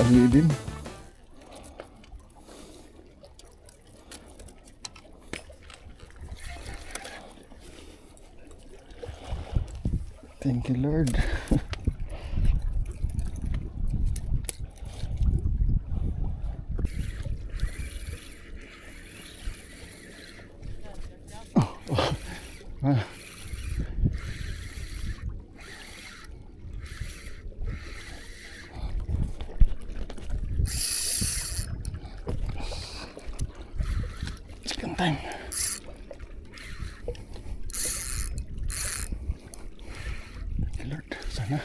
dami din. Thank you, Lord. Second time. Thank you, Lord. Sana.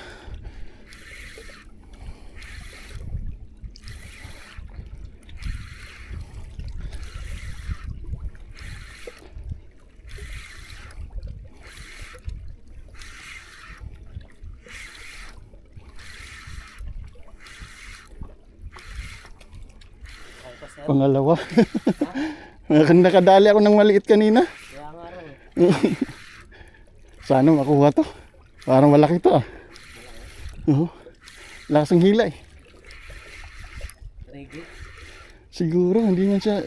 Pangalawa. Nakadali ako ng maliit kanina. Kaya nga raw. Sana makuha to. Parang malaki to ah. Lakas ng hila eh. Rigi. Siguro hindi man siya.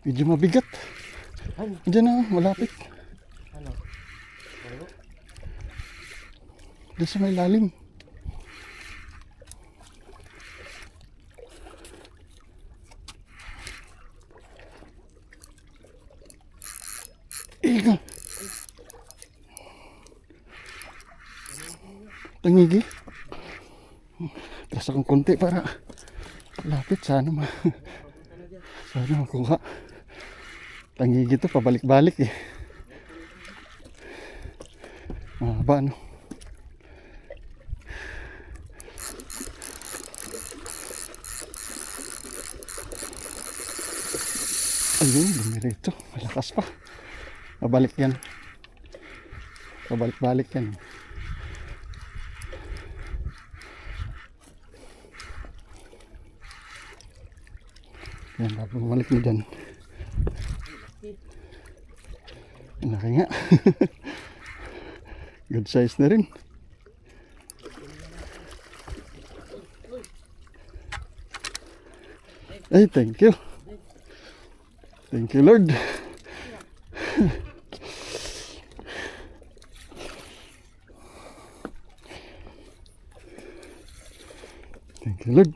Medyo mabigat. Diyan na, malapit. Ano? Diyan sa may lalim. Ika. Tangigi. Tras akong konti para lapit. Sana makuha. Tangigi to, pabalik-balik eh. Mahaba no. Ayun, dumirito. Malakas pa. Pabalik yan. Pabalik-balik yan. Yan, bumalik mo dyan. Laki nga. Good size na rin. Ay, thank you. Thank you, Lord. Thank you, Lord.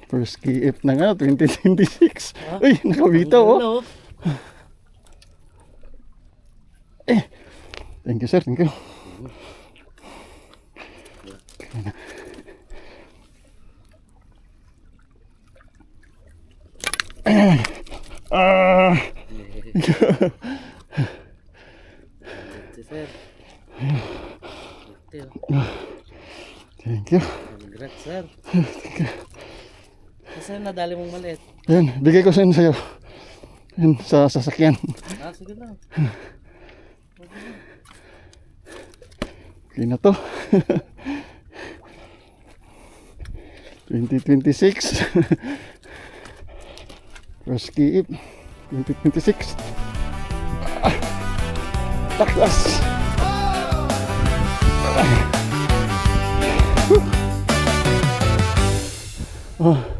First KF na nga, 2026. Uy, nakabitaw oh. Thank you, sir. Thank you. Thank you. Congrats, sir. Kasi nadali mong maliit. Yan, bigay ko sa'yo. Yan, sa sasakyan. Sige lang. Okay na to. 2026. First KF 2026. Taklas. Oh.